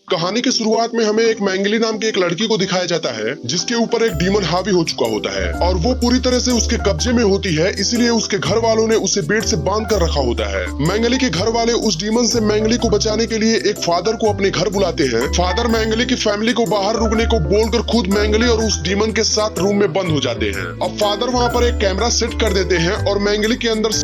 कहानी की शुरुआत में हमें एक मैंगली नाम की एक लड़की को दिखाया जाता है जिसके ऊपर एक डीमन हावी हो चुका होता है और वो पूरी तरह से उसके कब्जे में होती है, इसीलिए उसके घर वालों ने उसे बेड से बांध कर रखा होता है। मैंगली के घर वाले उस डीमन से मैंगली को बचाने के लिए एक फादर को अपने घर बुलाते हैं। फादर मैंगली की फैमिली को बाहर रुकने को बोलकर खुद मैंगली और उस डीमन के साथ रूम में बंद हो जाते हैं। अब फादर वहाँ पर एक कैमरा सेट कर देते हैं और मैंगली के अंदर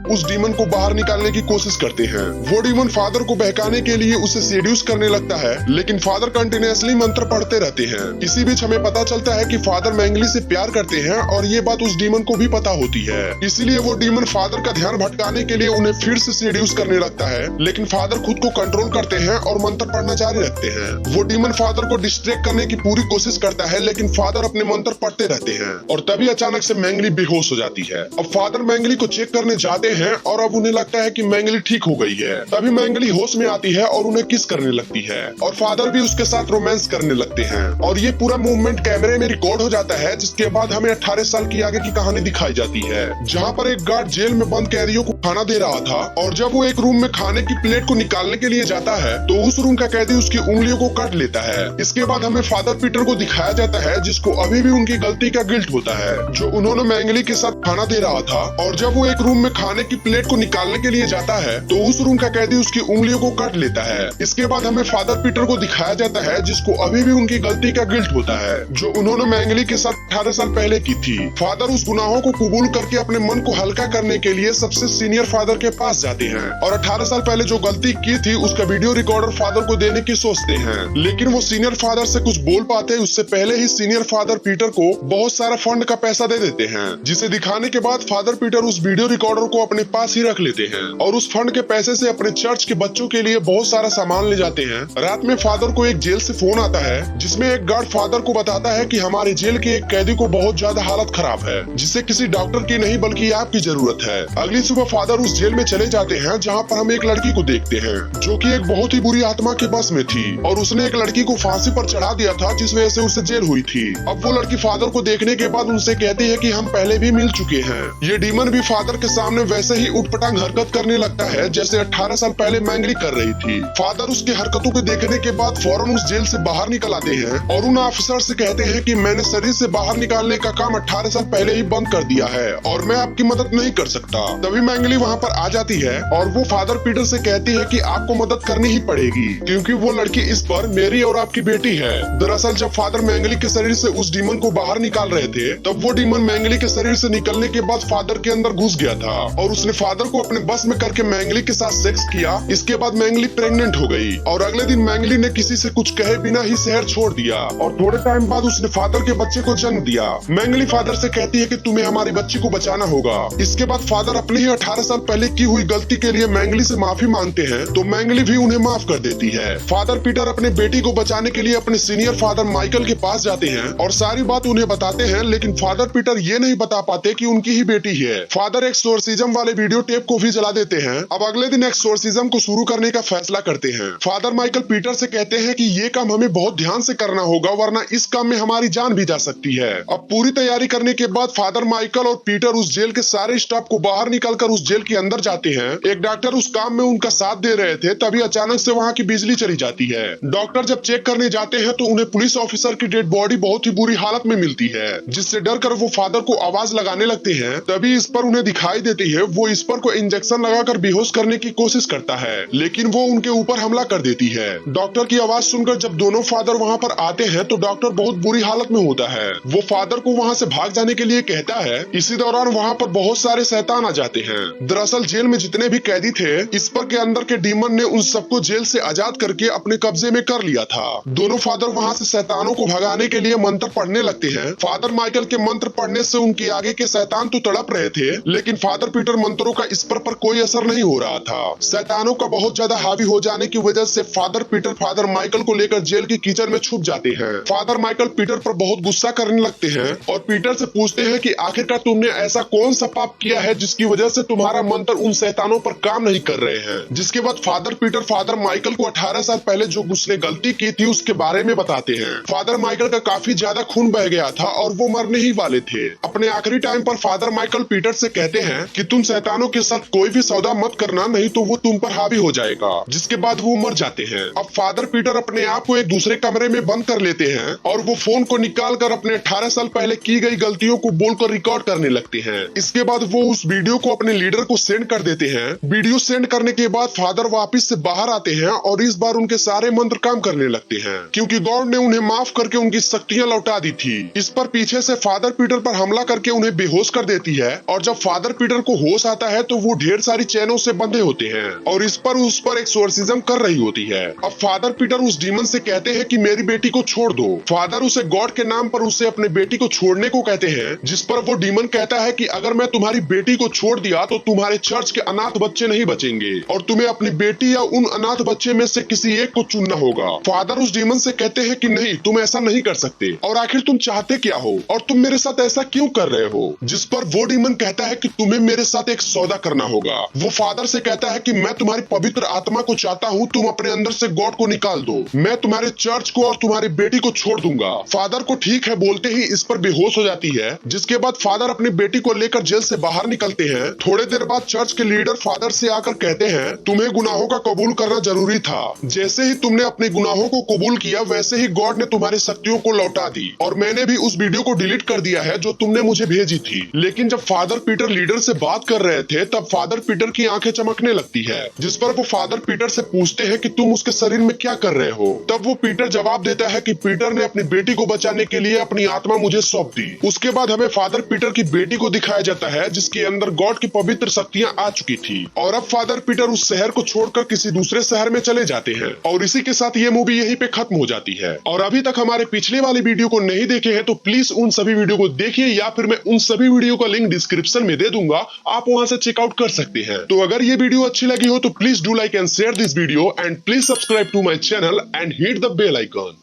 उस डीमन को बाहर निकालने की कोशिश करते हैं। वो डीमन फादर को बहकाने के लिए उसे सेड्यूस करने लगता है, लेकिन फादर कंटिन्यूअसली मंत्र पढ़ते रहते हैं। इसी बीच हमें पता चलता है कि फादर मैंगली से प्यार करते हैं और ये बात उस डीमन को भी पता होती है। इसलिए वो डीमन फादर का ध्यान भटकाने के लिए उन्हें फिर से सेड्यूस करने लगता है, लेकिन फादर खुद को कंट्रोल करते हैं और मंत्र पढ़ना जारी रखते हैं। वो डीमन फादर को डिस्ट्रैक्ट करने की पूरी कोशिश करता है, लेकिन फादर अपने मंत्र पढ़ते रहते हैं और तभी अचानक से मैंगली बेहोश हो जाती है। अब फादर मैंगली को चेक करने जाते हैं और अब उन्हें लगता है कि मैंगली ठीक हो गई है। तभी मैंगली होश में आती है और उन्हें किस करने लगती है और फादर भी उसके साथ रोमांस करने लगते हैं और ये पूरा मूवमेंट कैमरे में रिकॉर्ड हो जाता है। जिसके बाद हमें 18 साल की आगे की कहानी दिखाई जाती है, जहाँ पर एक गार्ड जेल में बंद कैदियों को खाना दे रहा था और जब वो एक रूम में खाने की प्लेट को निकालने के लिए जाता है तो उस रूम का कैदी उसकी उंगलियों को काट लेता है। इसके बाद हमें फादर पीटर को दिखाया जाता है, जिसको अभी भी उनकी गलती का गिल्ट होता है जो उन्होंने मैंगली के साथ खाना दे रहा था। और जब वो एक रूम में खाने की प्लेट को निकालने के लिए जाता है तो उस रूम का कैदी उसकी उंगलियों को काट लेता है। इसके बाद हमें फादर पीटर को दिखाया जाता है, जिसको अभी भी उनकी गलती का गिल्ट होता है जो उन्होंने मैंगली के साथ 18 साल पहले की थी। फादर उस गुनाहों को कबूल करके अपने मन को हल्का करने के लिए सबसे सीनियर फादर के पास जाते हैं और 18 साल पहले जो गलती की थी उसका वीडियो रिकॉर्डर फादर को देने की सोचते हैं, लेकिन वो सीनियर फादर से कुछ बोल पाते उससे पहले ही सीनियर फादर पीटर को बहुत सारा फंड का पैसा दे देते हैं, जिसे दिखाने के बाद फादर पीटर उस वीडियो रिकॉर्डर को अपने पास ही रख लेते हैं और उस फंड के पैसे से अपने चर्च के बच्चों के लिए बहुत सारा सामान ले जाते हैं। रात में फादर को एक जेल से फोन आता है, जिसमें एक गार्ड फादर को बताता है कि हमारे जेल के एक कैदी को बहुत ज्यादा हालत खराब है, जिसे किसी डॉक्टर की नहीं बल्कि आपकी जरूरत है। अगली सुबह फादर उस जेल में चले जाते हैं, जहाँ पर हम एक लड़की को देखते हैं जो कि एक बहुत ही बुरी आत्मा के बस में थी और उसने एक लड़की को फांसी पर चढ़ा दिया था, जिस वजह से उसे जेल हुई थी। अब वो लड़की फादर को देखने के बाद उनसे कहती है कि हम पहले भी मिल चुके हैं। ये डीमन भी फादर के सामने वैसे ही उटपटांग हरकत करने लगता है जैसे 18 साल पहले मैंगली कर रही थी। फादर उसके हरकतों को देखने के बाद फौरन उस जेल से बाहर निकल आते हैं और उन ऑफिसर से कहते हैं कि मैंने शरीर से बाहर निकालने का काम 18 साल पहले ही बंद कर दिया है और मैं आपकी मदद नहीं कर सकता। तभी मैंगली वहाँ पर आ जाती है और वो फादर पीटर से कहती है कि आपको मदद करनी ही पड़ेगी क्योंकि वो लड़की इस पर मेरी और आपकी बेटी है। दरअसल जब फादर मैंगली के शरीर से उस डीमन को बाहर निकाल रहे थे तब वो डीमन मैंगली के शरीर से निकलने के बाद फादर के अंदर घुस गया था और उसने फादर को अपने बस में करके मैंगली के साथ सेक्स किया। इसके बाद मैंगली प्रेग्नेंट हो गई और अगले दिन मैंगली ने किसी से कुछ कहे बिना ही शहर छोड़ दिया और थोड़े टाइम बाद उसने फादर के बच्चे को जन्म दिया। मैंगली फादर से कहती है कि तुम्हें हमारी बच्ची को बचाना होगा। इसके बाद फादर अपने ही 18 साल पहले की हुई गलती के लिए मैंगली से माफी मांगते हैं तो मैंगली भी उन्हें माफ कर देती है। फादर पीटर अपने बेटी को बचाने के लिए अपने सीनियर फादर माइकल के पास जाते हैं और सारी बात उन्हें बताते हैं, लेकिन फादर पीटर ये नहीं बता पाते कि उनकी ही बेटी है। फादर एक्सोर्सिज्म वाले वीडियो टेप को भी जला देते हैं। अब अगले दिन एक्सोर्सिज्म को शुरू करने का फैसला करते हैं। फादर माइकल पीटर से कहते हैं कि ये काम हमें बहुत ध्यान से करना होगा वरना इस काम में हमारी जान भी जा सकती है। अब पूरी तैयारी करने के बाद फादर माइकल और पीटर उस जेल के सारे स्टाफ को बाहर निकालकर उस जेल के अंदर जाते हैं। एक डॉक्टर उस काम में उनका साथ दे रहे थे, तभी अचानक से वहाँ की बिजली चली जाती है। डॉक्टर जब चेक करने जाते हैं तो उन्हें पुलिस ऑफिसर की डेड बॉडी बहुत ही बुरी हालत में मिलती है, जिससे डर कर वो फादर को आवाज लगाने लगते हैं। तभी इस पर उन्हें दिखाई देती है। वो इस पर को इंजेक्शन लगाकर बेहोश करने की कोशिश करता है, लेकिन वो उनके ऊपर हमला कर देती है। डॉक्टर की आवाज सुनकर जब दोनों फादर वहाँ पर आते हैं तो डॉक्टर बहुत बुरी हालत में होता है। वो फादर को वहाँ से भाग जाने के लिए कहता है। इसी दौरान वहाँ पर बहुत सारे शैतान आ जाते हैं। दरअसल जेल में जितने भी कैदी थे इस पर के अंदर के डीमन ने उन सबको जेल से आजाद करके अपने कब्जे में कर लिया था। दोनों फादर वहाँ से शैतानों को भगाने के लिए मंत्र पढ़ने लगते हैं। फादर माइकल के मंत्र पढ़ने से उनके आगे के शैतान तो तड़प रहे थे, लेकिन फादर पीटर मंत्रों का इस पर कोई असर नहीं हो रहा था। शैतानों का बहुत ज्यादा हावी हो जाने की वजह से फादर पीटर फादर माइकल को लेकर जेल की कीचड़ में छुप जाते हैं। फादर माइकल पीटर पर बहुत गुस्सा करने लगते हैं और पीटर से पूछते हैं कि आखिरकार तुमने ऐसा कौन सा पाप किया है जिसकी वजह से तुम्हारा मंत्र उन शैतानों पर काम नहीं कर रहे हैं। जिसके बाद फादर पीटर फादर माइकल को 18 साल पहले जो उसने गलती की थी उसके बारे में बताते हैं। फादर माइकल का काफी ज्यादा खून बह गया था और वो मरने ही वाले थे। अपने आखिरी टाइम पर फादर माइकल पीटर से कहते हैं कि तुम शैतानों के साथ कोई भी सौदा मत करना, नहीं तो वो तुम पर हावी हो जाएगा। जिसके बाद वो मर जाते हैं। अब फादर पीटर अपने आप को एक दूसरे कमरे में बंद कर लेते हैं और वो फोन को निकाल कर अपने 18 साल पहले की गई गलतियों को बोलकर रिकॉर्ड करने लगते हैं। इसके बाद वो उस वीडियो को अपने लीडर को सेंड कर देते हैं। वीडियो सेंड करने के बाद फादर वापिस से बाहर आते हैं और इस बार उनके सारे मंत्र काम करने लगते हैं, क्योंकि गॉड ने उन्हें माफ करके उनकी शक्तियां लौटा दी थी। इस पर पीछे से फादर पीटर पर हमला करके उन्हें बेहोश कर देती है और जब फादर पीटर को होश आता है तो वो ढेर सारी चैनों से बंधे होते हैं और उस पर एक्सोर्सिज्म कर रही होती है। अब फादर पीटर उस डीमन से कहते हैं कि मेरी बेटी को छोड़ दो। फादर उसे गॉड के नाम पर उसे अपने बेटी को छोड़ने को कहते हैं, जिस पर वो डीमन कहता है कि अगर मैं तुम्हारी बेटी को छोड़ दिया तो तुम्हारे चर्च के अनाथ बच्चे नहीं बचेंगे और तुम्हें अपनी बेटी या उन अनाथ बच्चे में से किसी एक को चुनना होगा। फादर उस डीमन से कहते हैं कि नहीं, तुम ऐसा नहीं कर सकते और आखिर तुम चाहते क्या हो और तुम मेरे साथ ऐसा क्यों कर रहे हो। जिस पर वो डीमन कहता है कि तुम्हें मेरे साथ एक सौदा करना होगा। वो फादर से कहता है कि मैं तुम्हारी पवित्र आत्मा को चाहता हूँ, तुम अपने अंदर से गॉड को निकाल दो, मैं तुम्हारे चर्च को और तुम्हारी बेटी को छोड़ दूंगा। फादर को ठीक है बोलते ही इस पर बेहोश हो जाती है। जिसके बाद फादर अपनी बेटी को लेकर जेल से बाहर निकलते हैं। थोड़े देर बाद चर्च के लीडर फादर से आकर कहते हैं, तुम्हें गुनाहों का कबूल करना जरूरी था। जैसे ही तुमने अपने गुनाहों को कबूल किया वैसे ही गॉड ने तुम्हारी शक्तियों को लौटा दी और मैंने भी उस वीडियो को डिलीट कर दिया है जो तुमने मुझे भेजी थी। लेकिन जब फादर पीटर लीडर से बात कर रहे थे तब फादर पीटर की आंखें चमकने लगती है, जिस पर वो फादर पीटर से पूछते हैं कि तुम उसके शरीर में क्या कर रहे हो। तब वो पीटर जवाब देता है कि पीटर ने अपनी बेटी को बचाने के लिए अपनी आत्मा मुझे सौंप दी। उसके बाद हमें फादर पीटर की बेटी को दिखाया जाता है जिसके अंदर गॉड की पवित्र शक्तियां आ चुकी थी और अब फादर पीटर उस शहर को छोड़कर किसी दूसरे शहर में चले जाते हैं और इसी के साथ ये मूवी यहीं पे खत्म हो जाती है। और अभी तक हमारे पिछले वाली वीडियो को नहीं देखे हैं तो प्लीज उन सभी वीडियो को देखिए या फिर मैं उन सभी वीडियो का लिंक डिस्क्रिप्शन में दे दूंगा, आप वहां से चेकआउट कर सकते हैं। तो अगर ये वीडियो अच्छी लगी हो तो please do like and share this video and please subscribe to my channel and hit the bell icon.